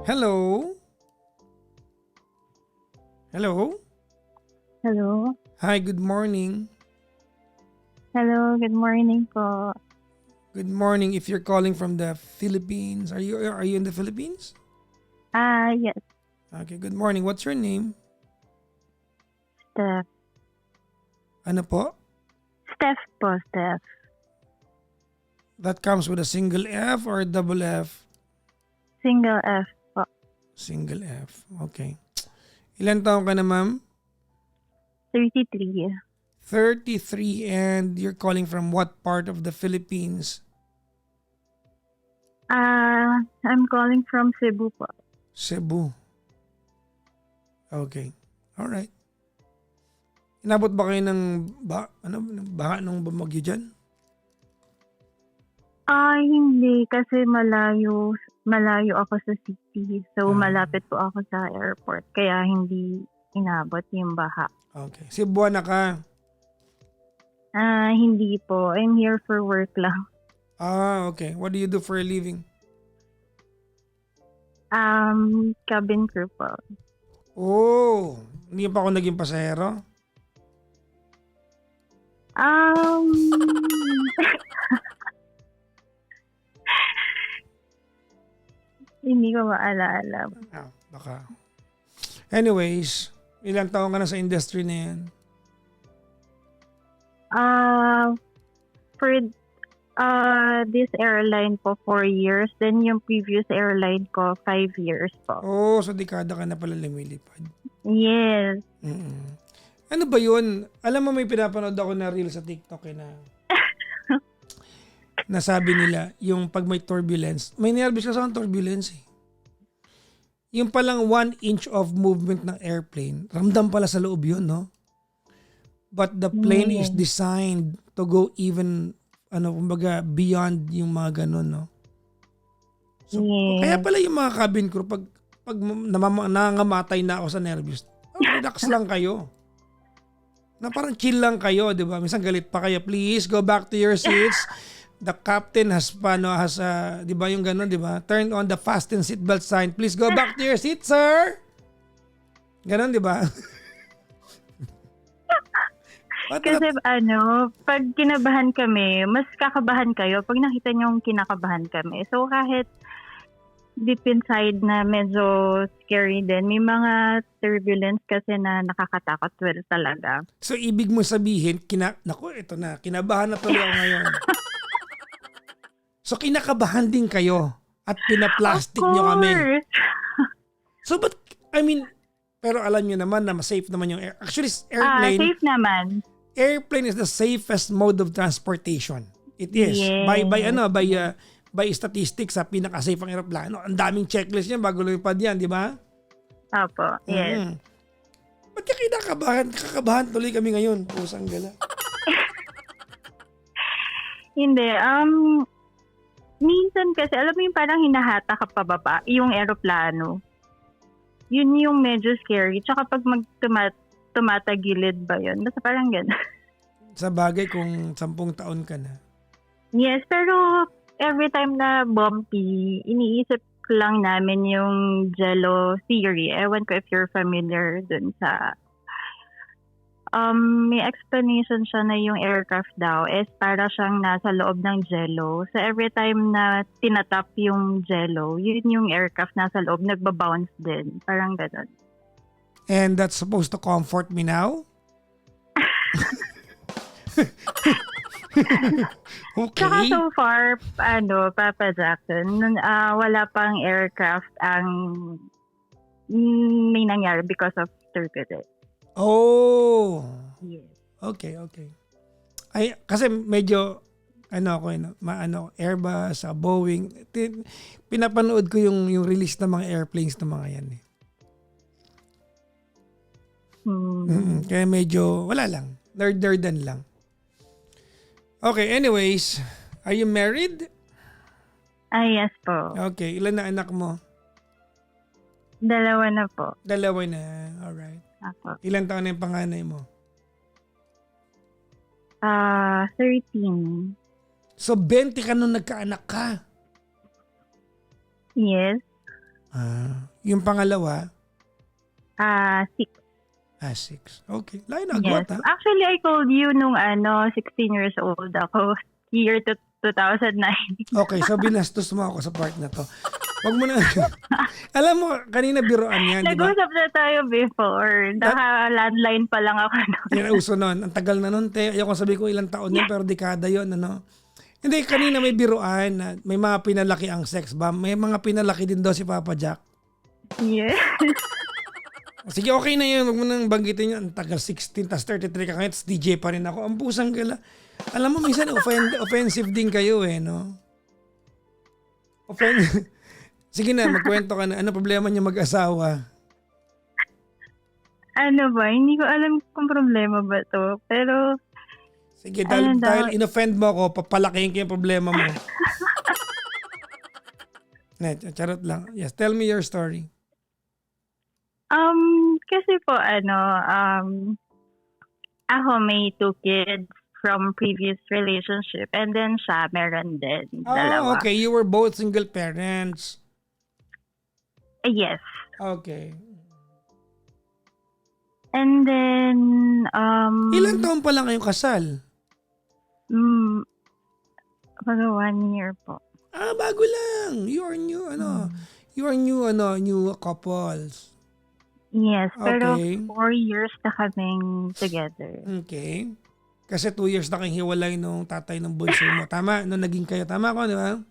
Hello? Hello? Hello? Hi, good morning. Hello, good morning po. Good morning. If you're calling from the Philippines, are you in the Philippines? Yes, Okay, good morning. What's your name? Steph. Ano po? Steph po, Steph. That comes with a single F or a double F? Single F po. Single F. Okay. Ilan taon ka na, ma'am? 33. 33, and you're calling from what part of the Philippines? I'm calling from Cebu po. Cebu. Okay. All right. Inabot ba kayo ng baha nung bumagyo dyan? Hindi kasi malayo ako sa city. So, malapit po ako sa airport. Kaya hindi inabot yung baha. Okay. Cebuana ka? Hindi po. I'm here for work lang. Okay. What do you do for a living? Cabin crew po. Oh, hindi pa ako naging pasahero? Hindi ko maalala. Baka. Anyways, ilang taon ka na sa industry na yan? For this airline po 4 years, then yung previous airline ko 5 years po. Oh, so dekada ka na pala lumilipad. Yes. Mm-mm. Ano ba yun? Alam mo, may pinapanood ako na reel sa TikTok na nasabi nila yung pag may turbulence. May nervous ka sa turbulence eh. Yung palang 1 inch of movement ng airplane, ramdam pala sa loob yun, no? But the plane is designed to go even kumbaga beyond yung mga ganun, no? So, kaya pala yung mga cabin crew pag nangangamatay na ako sa nervous, relax lang kayo. Na parang chill lang kayo, 'di ba? Minsan galit pa kayo, please go back to your seats. The captain has 'di ba yung ganun, 'di ba? Turn on the fasten seatbelt sign. Please go back to your seat, sir. Ganun, 'di ba? Kasi pag kinabahan kami, mas kakabahan kayo pag nakita nyo kinakabahan kami. So kahit deep inside na medyo scary din, may mga turbulence kasi na nakakatakot talaga. So ibig mo sabihin, ito na, kinabahan na tuloy ako ngayon. So kinakabahan din kayo at pinaplastic nyo kami. So but, pero alam nyo naman na safe naman yung actually airplane. Safe naman. Airplane is the safest mode of transportation. It is. Yes. By statistics, pinaka-safe ang aeroplano. Ang daming checklist niyan bago lumipad yan, di ba? Opo, yes. Ba't ka kinakabahan? Kakabahan tuloy kami ngayon. Pusang gala. Hindi. Minsan kasi, alam mo yung parang hinahata ka pababa, yung aeroplano. Yun yung medyo scary. Tsaka pag tumatagilid ba yun? Basta parang gano'n. Sa bagay kung 10 taon ka na. Yes, pero every time na bumpy, iniisip lang namin yung Jello theory. Ewan ko if you're familiar dun sa... may explanation siya na yung aircraft daw is para siyang nasa loob ng Jello. So every time na tinatap yung Jello, yun yung aircraft nasa loob, nagbabounce din. Parang gano'n. And that's supposed to comfort me now? Okay. Saka so far, Papa Jackson, wala pang aircraft ang may nangyari because of turbulence. Oh. Yes. Okay. Ay, kasi medyo Airbus, Boeing, pinapanood ko yung release ng mga airplanes ng mga yan eh. Kaya medyo wala lang. Nerdan lang. Okay, anyways. Are you married? Yes po. Okay, ilan na anak mo? 2 na po. 2 na. Alright. Ako. Ilan taon na yung panganay mo? 13. So 20 ka nung nagkaanak ka? Yes. Yung pangalawa, 6. 6. Okay. Layo na Yes. agwat, ha? Actually, I called you nung 16 years old ako. Year 2009. Okay, so binastos mo ako sa part na to. Wag mo na. Alam mo, kanina biroan yan, di ba? Nag-usap na tayo before. Naka-landline pa lang ako noon. Yan ang uso nun. Ang tagal na nun, te. Ayoko sabi ko ilang taon yun, pero dekada yun, ano? Hindi, kanina may biroan na may mga pinalaki ang sex bomb. May mga pinalaki din daw si Papa Jack. Yes. Sige, okay na yun. Huwag mo nang banggitin yun. Ang tagal 16, tas 33 ka ngayon, tas DJ pa rin ako. Ang pusang gala. Alam mo, minsan offensive din kayo eh, no? Sige na, magkwento ka na. Ano problema niya mag-asawa? Ano ba? Hindi ko alam kung problema ba to. Pero, Sige, dahil in-offend mo ako, papalakihin ko yung problema mo. Charot lang. Yes, tell me your story. kasi po, ako may 2 kids from previous relationship and then siya meron din. Dalawa. Okay. You were both single parents. Yes. Okay. And then, Ilang taon pa lang kayong kasal? mga 1 year po. Bago lang. You are new, new couples. Yes, pero Okay. 4 years na kaming together. Okay. Kasi 2 years na kayong hiwalay nung tatay ng bunso mo. Tama? Nung naging kayo. Tama ko, di ba?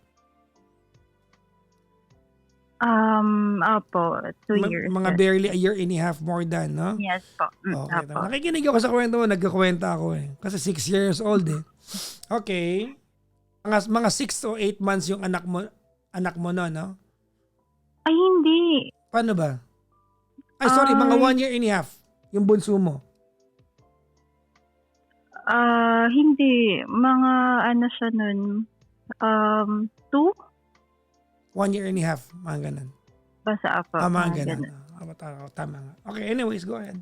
Opo, 2 years. Mga barely a year and a half more than, no? Yes po. Okay. Opo. Tama. Nakikinig ako sa kwento mo. Nagkakwenta ako eh. Kasi 6 years old eh. Okay. Mga 6 o 8 months yung anak mo no? Ay, hindi. Paano ba? Ay, sorry. Mga 1 year and a half yung bunso mo. Hindi. Mga siya nun. 2? 1 year and a half. Mga ganun. Basta ako. Mga ganun. Tama nga. Okay, anyways, go ahead.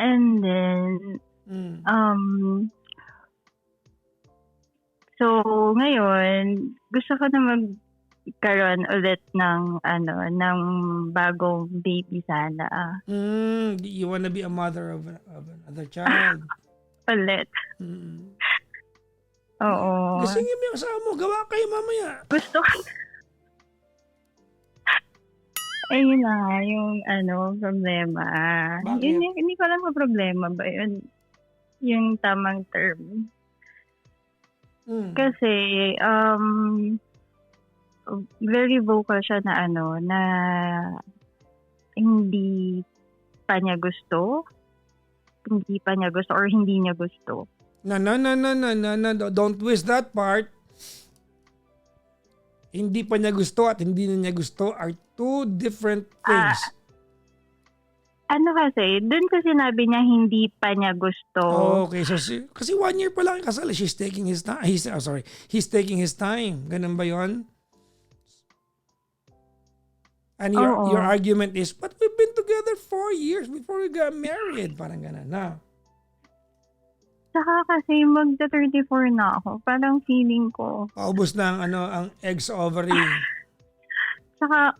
And then, so, ngayon, gusto ko na magkaroon ulit ng, ng bagong baby sana. You wanna be a mother of another child. Ulit. Oo. Gisingin mo yung asawa mo. Gawa kayo mamaya. Gusto ko. Ayun na nga, yung problema. Bakit? Hindi ko alam kung problema ba yun. Yung tamang term. Kasi, very vocal siya na na hindi pa niya gusto or hindi niya gusto. No. Don't twist that part. Hindi pa niya gusto at hindi na niya gusto are 2 different things. Kasi, dun ko sinabi niya hindi pa niya gusto. Okay, so kasi 1 year pa lang kasal, he's taking his time. He's taking his time. Ganun ba 'yon? And your argument is, but we've been together 4 years before we got married. Parang ganun na. Saka kasi magta-34 na ako. Parang feeling ko. Paubos na ang eggs ovary. Saka,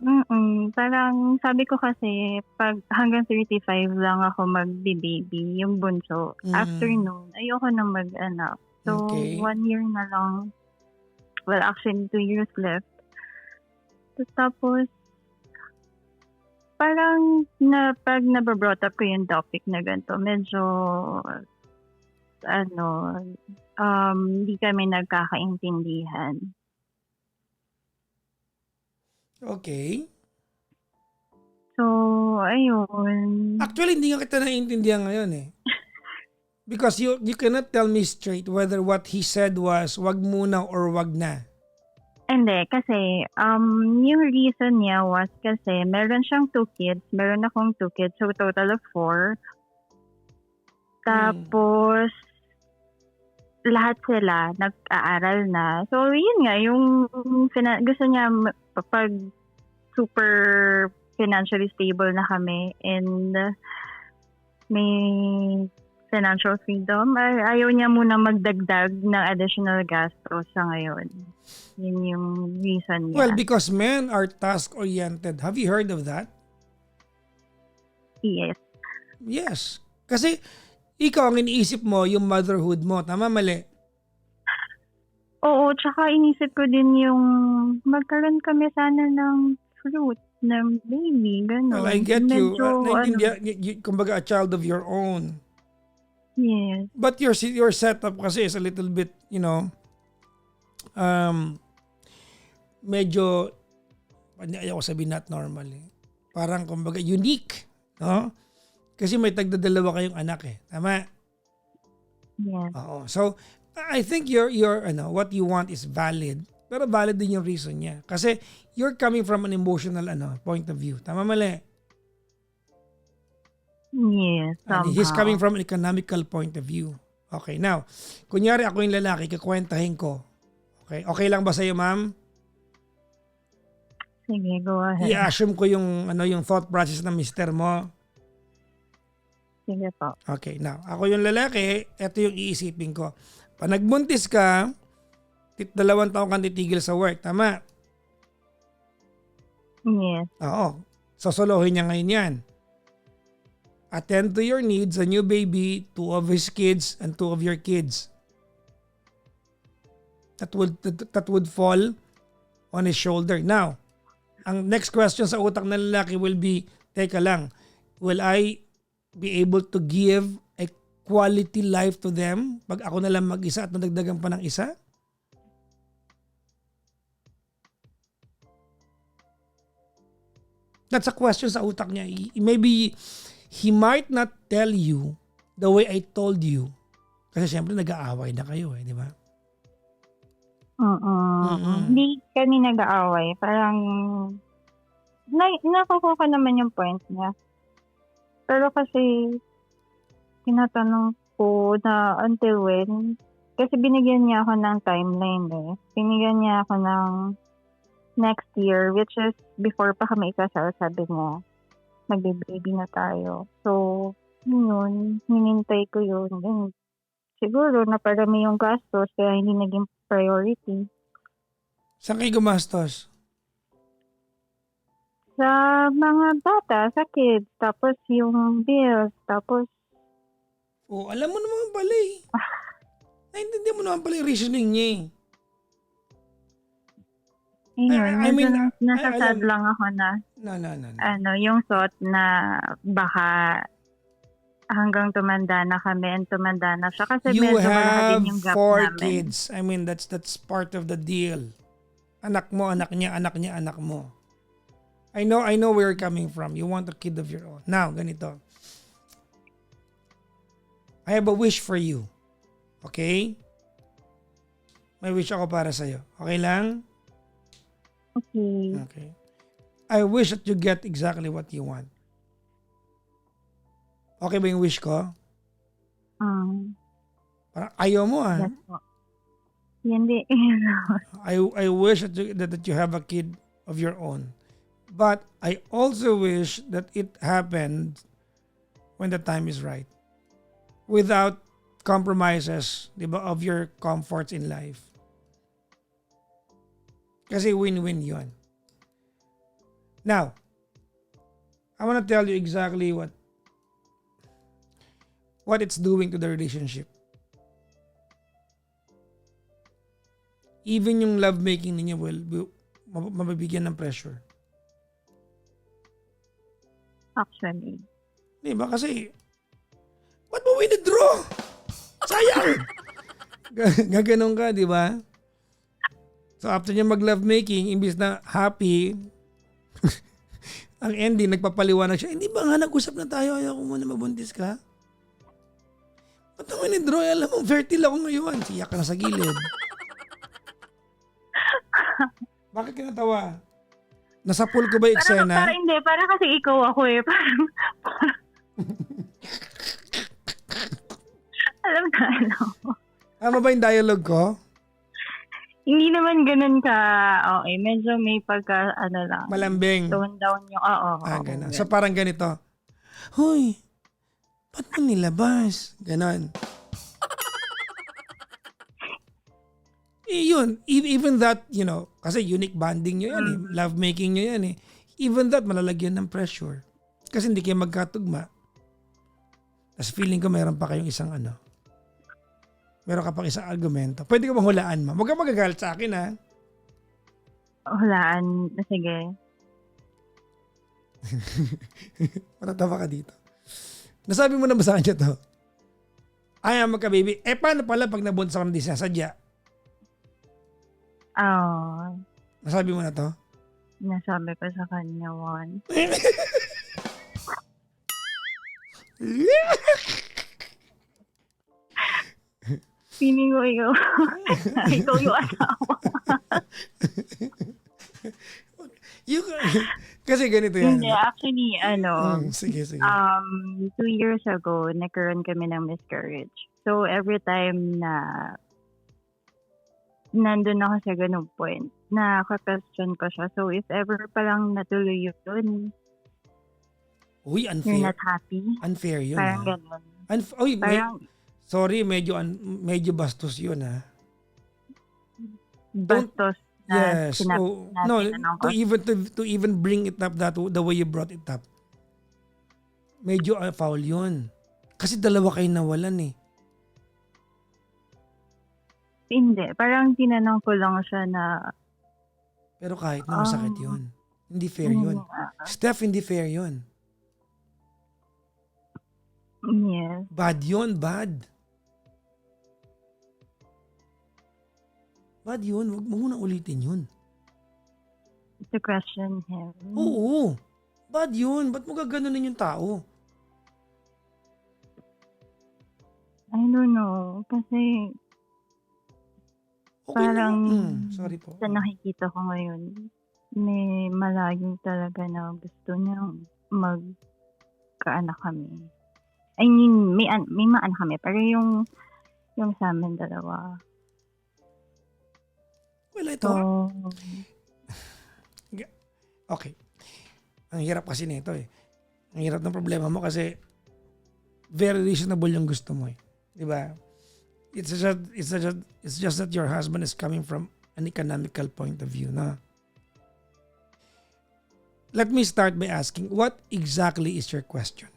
parang sabi ko kasi, pag hanggang 35 lang ako magbe-baby, yung bunso. After noon, ayoko na mag-anak. So, Okay. 1 year na lang. Well, actually, 2 years left. Tapos, parang pag nababrought up ko yung topic na ganito, medyo, hindi kami nagkakaintindihan. Okay. So, ayun. Actually, hindi nga kita naiintindihan ngayon eh. Because you cannot tell me straight whether what he said was wag muna or wag na. Hindi, kasi yung reason niya was kasi meron siyang 2 kids, meron akong 2 kids, so total of 4. Tapos, lahat sila nag-aaral na. So, yun nga, yung gusto niya pag super financially stable na kami and may financial freedom. Ayaw niya muna magdagdag ng additional gastos sa ngayon. Yun yung reason niya. Well, because men are task-oriented. Have you heard of that? Yes. Yes. Kasi ikaw ang iniisip mo yung motherhood mo. Tama, mali? Oo, tsaka inisip ko din yung magkaroon kami sana ng fruit, ng baby, gano'n. Well, I get you. Medyo, Kumbaga, a child of your own. yes. But your setup kasi is a little bit, medyo, ayaw ko sabihin not normal eh. Parang kumbaga unique, no? Kasi may tagdadalawa kayong anak eh. Tama? Yes. Oo. So, I think what you want is valid. Pero valid din yung reason niya. Kasi you're coming from an emotional point of view. Tama, mali? Yes, And somehow. he's coming from an economical point of view. Okay, now, kunyari ako yung lalaki, kakwentahin ko. Okay, okay lang ba sa'yo, ma'am? Sige, go ahead. I-assume ko yung thought process ng mister mo. Sige po. Okay, now, ako yung lalaki, eto yung iisipin ko. Pag nagbuntis ka, 2 taon kang titigil sa work. Tama? Yes. Oo. Sosolohin niya ngayon yan. Attend to your needs, a new baby, 2 of his kids, and 2 of your kids. That would fall on his shoulder. Now, ang next question sa utak ng lalaki will be, teka lang, will I be able to give a quality life to them pag ako na lang mag-isa at nadagdagan pa ng isa? That's a question sa utak niya. Maybe he might not tell you the way I told you. Kasi syempre nag-aaway na kayo di ba? Hindi kami nag-aaway. Parang nakukuha ko naman yung point niya. Pero kasi tinatanong ko na until when, kasi binigyan niya ako ng timeline eh. Binigyan niya ako ng next year, which is before pa kami ikasal, sabi niya, magbe-baby na tayo. So, yun, hinintay ko yun. And siguro, naparami yung gastos, kaya hindi naging priority. Saan kayo gumastos? Sa mga bata, sa kids, tapos yung bills, tapos Alam mo naman pala eh. Naintindihan mo naman pala yung reasoning niya eh. yun, nasasad lang ako na No. yung thought na baka hanggang tumanda na kami and tumanda na siya kasi You medyo malaki have din yung gap 4 namin. kids. I mean, that's part of the deal. Anak mo, anak niya, anak mo. I know where you're coming from. You want a kid of your own. Now, ganito. I have a wish for you. Okay? May wish ako para sa'yo. Okay lang? Okay. Okay. I wish that you get exactly what you want. Okay ba yung wish ko? Parang ayaw mo Yes po. Hindi. I wish that you have a kid of your own. But I also wish that it happened when the time is right. Without compromises, di ba, of your comforts in life. Kasi win-win yun. Now, I want to tell you exactly what it's doing to the relationship. Even yung lovemaking ninyo will mabibigyan ng pressure. Actually. Di ba? Kasi, ba't mo withdraw? Sayang! Gaganon ka, di ba? So after niya mag-lovemaking, imbis na happy, ang ending, nagpapaliwanag siya, hindi ba nga nag-usap na tayo, ayaw ko muna mabuntis ka? Ba't mo withdraw? Alam mo, fertile ako ngayon. Siyak ka na sa gilid. Bakit ka natawa? Nasa pool ko ba yung eksena? Para hindi, para kasi ikaw ako eh. Parang alam na. Tama ba yung dialogue ko? Hindi naman ganun ka, okay. Medyo may pagka, lang. Malambing. Tone down yung, oo. Ganun. So parang ganito. Hoy, Ba't mo nilabas? Ganon. Yun, even that, kasi unique bonding nyo yan eh. Love making nyo yan eh. Even that, malalagyan ng pressure. Kasi hindi kayo magkatugma. Tapos feeling ko meron pa kayong isang meron ka pang isang argumento. Pwede ko bang hulaan, ma'am? Huwag ka magagalit sa akin, ha? Hulaan. Sige. Matatawa ka dito. Nasabi mo na ba sa kanya to? Ayaw magka-baby. Paano pala pag nabunsa ka na di sinasadya? Oh, Nasabi mo na to? nasabi ko sa kanya once. Feeling ko ikaw. Ikaw yung asawa. Kasi ganito yan. Hindi, actually, Sige. 2 years ago, nagkaroon kami ng miscarriage. So, every time na nandun ako sa ganung point, na-question ko siya. So, if ever palang natuloy yun, Uy, you're unfair. not happy. Unfair yun. Parang ha? ganun. Uy, Parang sorry, medyo bastos yun, ha? bastos na Yes. sinabi No, natin ng to even bring it up the way you brought it up. Medyo foul yun. Kasi dalawa kayo nawalan eh. Hindi. Parang tinanong ko lang siya na, Pero kahit na masakit yun. Hindi fair yun. Steph, hindi fair yun. yes. Bad yun, bad. Bad yun. Huwag mo muna ulitin yun. To question him. Oo. Bad yun. Ba't mo gaganunin yung tao? I don't know. Kasi Okay parang naman. Sorry po. sa nakikita ko ngayon, may malayo talaga na gusto niyang magkaanak kami. I mean, may maanak kami. Pero yung sa amin dalawa. Well, ito. So, Okay. Ang hirap kasi nito eh. Ang hirap ng problema mo kasi very reasonable yung gusto mo eh. Di ba? It's just that your husband is coming from an economical point of view, na. Let me start by asking, what exactly is your question?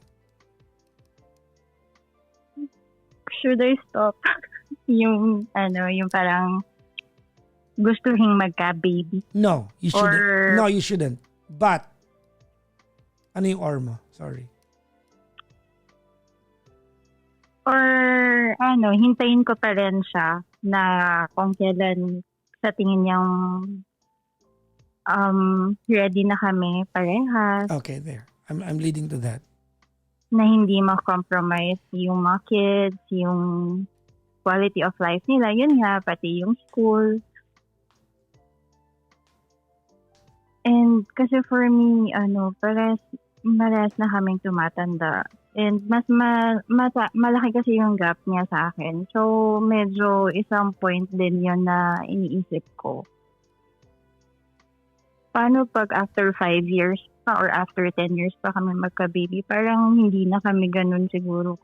should I stop yung parang gustuhin magka-baby? No, you shouldn't. Or- No, you shouldn't. But, ano yung or mo? Sorry. Or hintayin ko pa rin siya na kung kailan sa tingin niyang ready na kami parehas, Okay, there. I'm leading to that. na hindi ma-compromise yung mga kids, yung quality of life nila, yun nga, pati yung school. And kasi for me, parehas na kaming tumatanda. And mas malaki kasi yung gap niya sa akin. So, medyo isang point din yun na iniisip ko. Paano pag after 5 years pa or after 10 years pa kami magka-baby, parang hindi na kami ganun siguro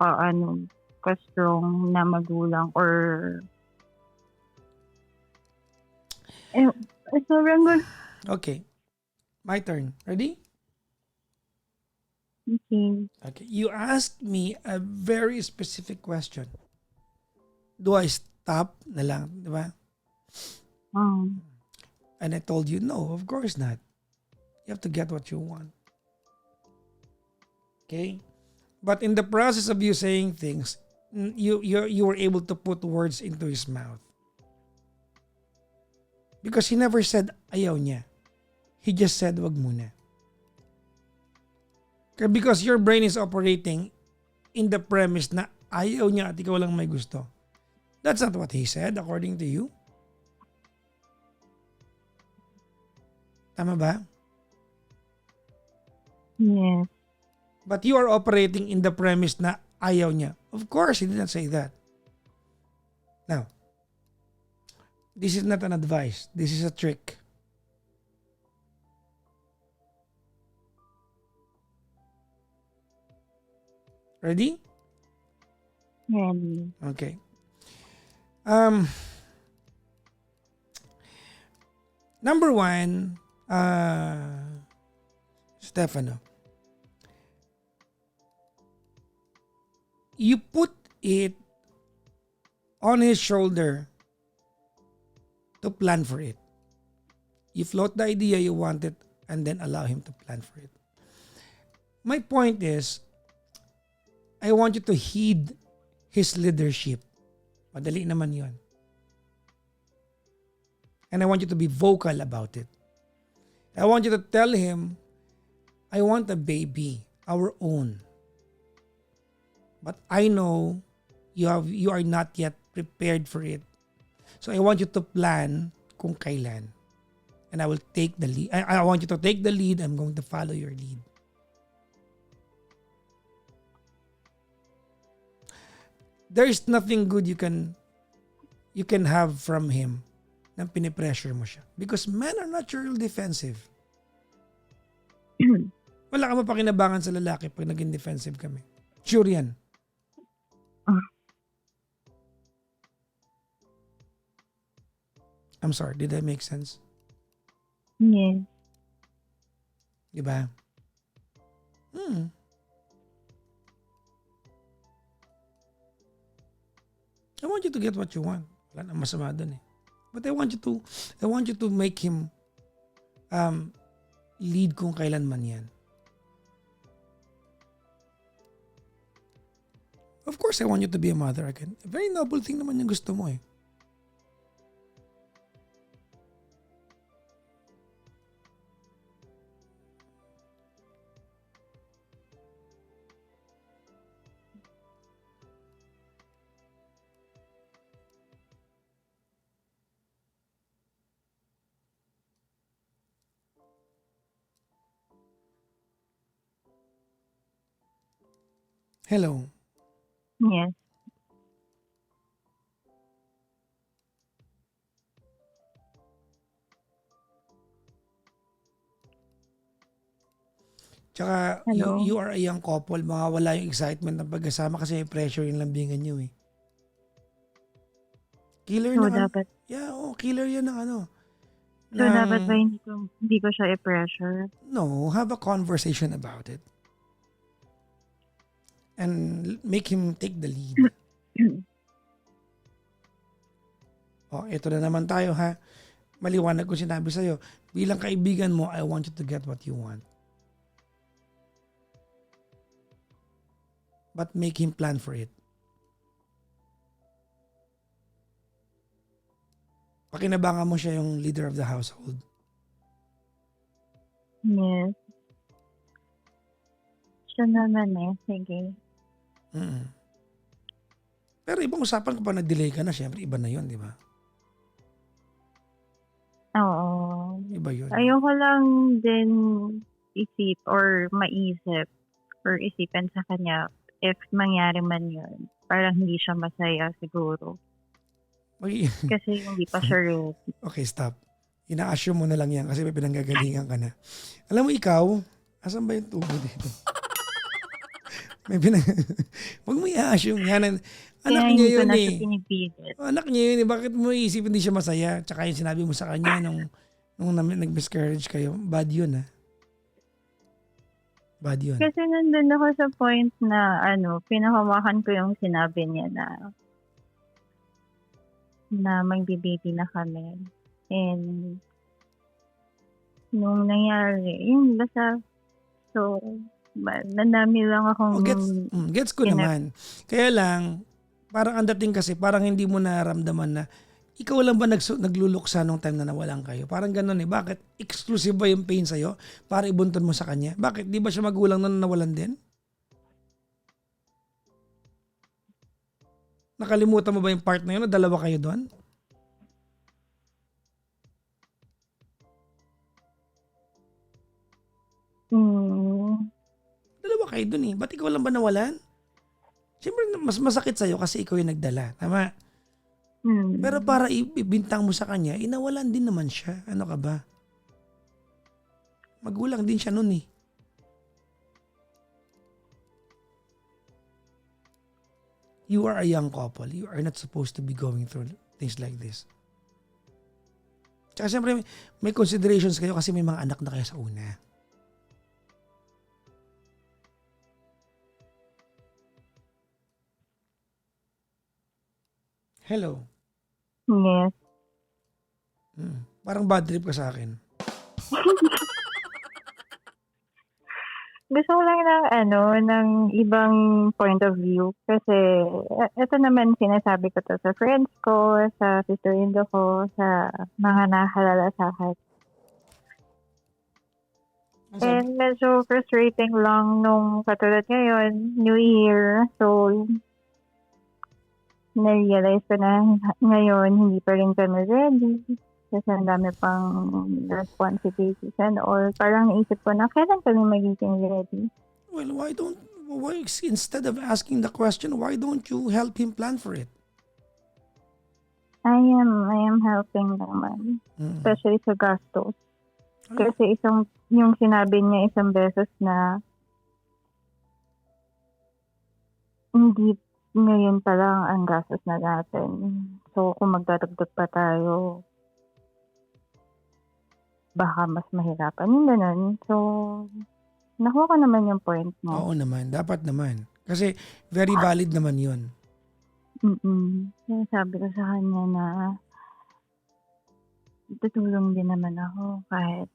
ka-strong na magulang or... sobrang good. Okay. My turn. Ready? Okay. Okay. You asked me a very specific question. Do I stop na lang, di ba? And I told you, no, of course not. You have to get what you want. Okay? But in the process of you saying things, you were able to put words into his mouth. Because he never said ayaw niya. He just said wag muna. Because your brain is operating in the premise na ayaw niya at ikaw lang may gusto. That's not what he said according to you. Tama ba? Yes. But you are operating in the premise na ayaw niya. Of course, he didn't say that. Now, this is not an advice. This is a trick. Ready? Ready. Okay. Um, Number one, Stefano, you put it on his shoulder to plan for it. You float the idea you want it and then allow him to plan for it. My point is, I want you to heed his leadership. Madali naman yun. And I want you to be vocal about it. I want you to tell him, I want a baby, our own. But I know you are not yet prepared for it. So I want you to plan kung kailan. And I will take the lead. I want you to take the lead. I'm going to follow your lead. There is nothing good you can have from him nang pinipressure mo siya. Because men are naturally defensive. Wala ka mapakinabangan sa lalaki pag naging defensive kami. Sure yan. I'm sorry, did that make sense? Yes. Diba? I want you to get what you want. Wala nang masama dun eh. But I want you to make him lead kung kailan man yan. Of course, I want you to be a mother again. A very noble thing naman yung gusto mo eh. Hello. Yes. Tsaka Hello. you are a young couple, mawawala yung excitement ng pagkasama kasi may pressure yung lambingan nyo eh. Killer So, ng dapat, killer yan ng dapat ba hindi ko siya i-pressure? No, have a conversation about it. And make him take the lead. Ito na naman tayo ha. Maliwanag ko sinabi sa'yo. Bilang kaibigan mo, I want you to get what you want. But make him plan for it. Pakinabangan mo siya yung leader of the household. Yes. Siya naman eh. Sige. Pero ibang usapan kapag nag-delay ka na, syempre iba na yun, di ba? Oo. Iba yun. Ayoko lang din isip or maisip or isipin sa kanya if mangyari man yun. Parang hindi siya masaya siguro. Kasi hindi pa siya ready. Okay, stop. Ina-assume mo na lang yan kasi may pinanggagalingan ka na. Alam mo ikaw, asan ba yung tubo dito? Huwag mo i-assume yan. Anak Kaya niya hindi ko yun na eh. siya pinipilit. Anak niya yun eh. Bakit mo iisip hindi siya masaya? Tsaka yung sinabi mo sa kanya nung nag-miscarriage kayo. Bad yun ah. Bad yun. Kasi nandun ako sa point na pinahawakan ko yung sinabi niya na magbe-baby na kami. And nung nangyari, yun basta nandami lang akong Gets ko naman. Kaya lang, parang ang dating kasi, parang hindi mo naramdaman na ikaw lang ba nagluluksa nung time na nawalan kayo? Parang ganun eh. Bakit? Exclusive ba yung pain sa'yo para ibuntun mo sa kanya? Bakit? Di ba siya magulang na nawalan din? Nakalimutan mo ba yung part na yun? O dalawa kayo doon? Dalawa kayo doon eh. Ba't ikaw lang ba nawalan? Siyempre, mas masakit sa'yo kasi ikaw yung nagdala. Tama? Pero para ibintang mo sa kanya, inawalan din naman siya. Ano ka ba? Magulang din siya noon eh. You are a young couple. You are not supposed to be going through things like this. Tsaka siyempre, may considerations kayo kasi may mga anak na kayo sa una. Hello. Yes. Parang bad trip ka sa akin. Gusto ko lang ng ibang point of view kasi ito naman sinasabi ko to sa friends ko, sa sister-in-law ko, sa mga nakakalala sa akin. And medyo frustrating lang nung katulad ngayon, New Year. So, na-realize ko na ngayon hindi pa rin kami ready. Kasi ang dami pang responsibilities and all. Parang naisip ko na kailan kami magiging ready. Well, instead of asking the question, why don't you help him plan for it? I am helping naman. Especially sa gastos. Kasi yung sinabi niya isang beses na hindi ngayon pa lang ang gastos na natin. So, kung magdadagdag pa tayo, baka mas mahirapan yung ganun. So, nakuha ko naman yung point mo. Oo naman, dapat naman. Kasi very valid naman yun. Kaya sabi ko sa kanya na tutulong din naman ako kahit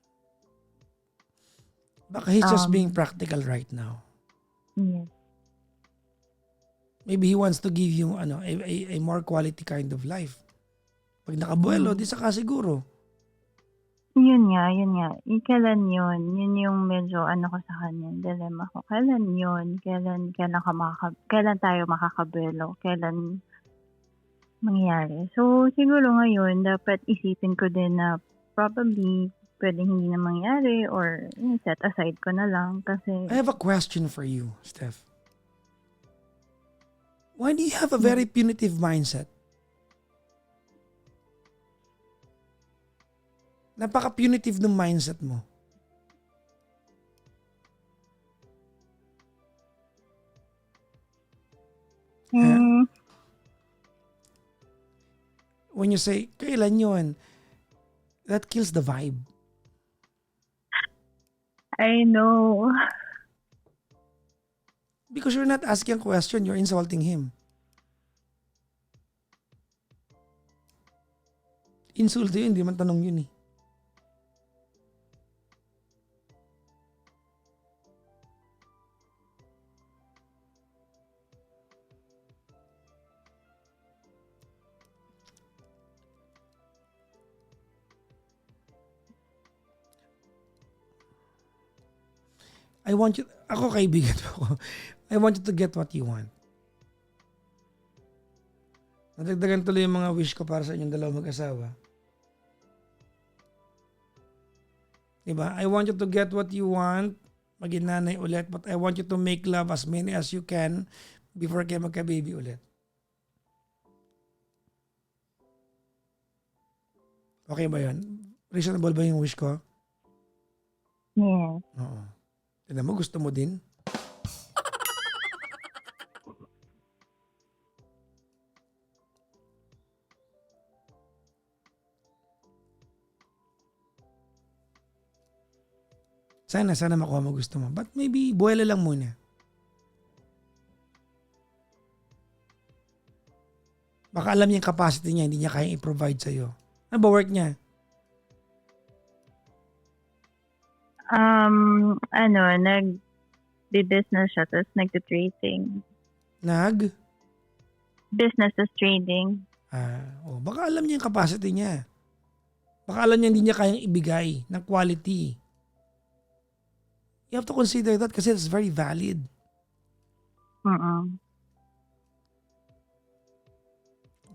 Baka he's just being practical right now. yes. Maybe he wants to give you a more quality kind of life. Pag nakabuelo, di saka siguro. Yun nga. Kailan yun? Yun yung medyo ko sa kanya, dilemma ko. Kailan yun? Kailan tayo makakabuelo? Kailan mangyayari? So, siguro ngayon, dapat isipin ko din na probably pwedeng hindi na mangyari or set aside ko na lang kasi... I have a question for you, Steph. Why do you have a very punitive mindset? Napaka-punitive ng mindset mo. When you say, kailan yun? That kills the vibe. I know. Because you're not asking a question, you're insulting him. Insulto yun, hindi man tanong yun eh. Ako kaibigan mo ako. I want you to get what you want. Nadagdagan tuloy yung mga wish ko para sa inyong dalawang mag-asawa. Diba? I want you to get what you want, maging nanay ulit, but I want you to make love as many as you can before kayo magka-baby ulit. Okay ba yun? Reasonable ba yung wish ko? Yeah. Oo. Tignan mo, gusto mo din? Sana makuha mo gusto mo. But maybe, buwela lang muna. Baka alam niya yung capacity niya, hindi niya kayang i-provide sa'yo. Ano ba work niya? Nag-business siya, tapos nag-trading. Business as trading. Baka alam niya yung capacity niya. Baka alam niya hindi niya kayang ibigay ng quality. You have to consider that kasi it's very valid.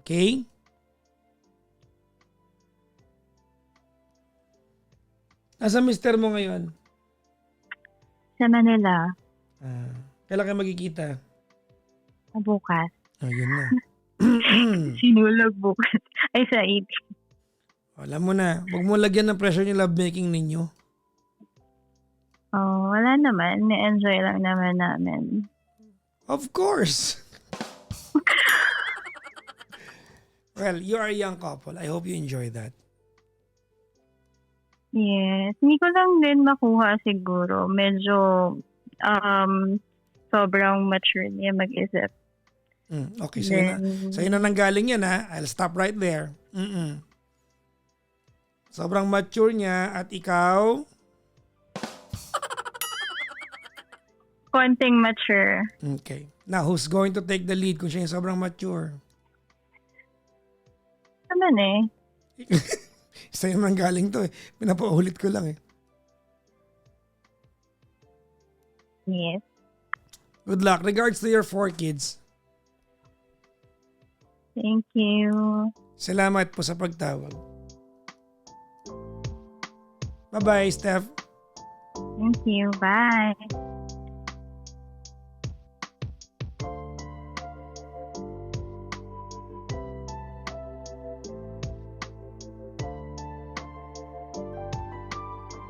Okay? Nasa mister mo ngayon? Sa Manila. Kailan kayo magkikita? Bukas. Yun na. Sinulog bukas. Ay, sa 18. Alam mo na, huwag mo lagyan ng pressure yung lovemaking ninyo. Wala naman. Ni-enjoy lang naman namin. Of course. Well, you are a young couple. I hope you enjoy that. Yes. Hindi ko lang din makuha siguro. Medyo sobrang mature niya mag-isip. Okay, sa'yo na. Then, Sa'yo na nanggaling yan ha. I'll stop right there. Sobrang mature niya at ikaw, konting mature. okay. Now, who's going to take the lead kung siya yung sobrang mature? Naman eh. Sa'yo nang galing to eh. Pinapaulit ko lang eh. Yes. Good luck. Regards to your 4 kids. Thank you. Salamat po sa pagtawag. Bye-bye, Steph. Thank you. Bye.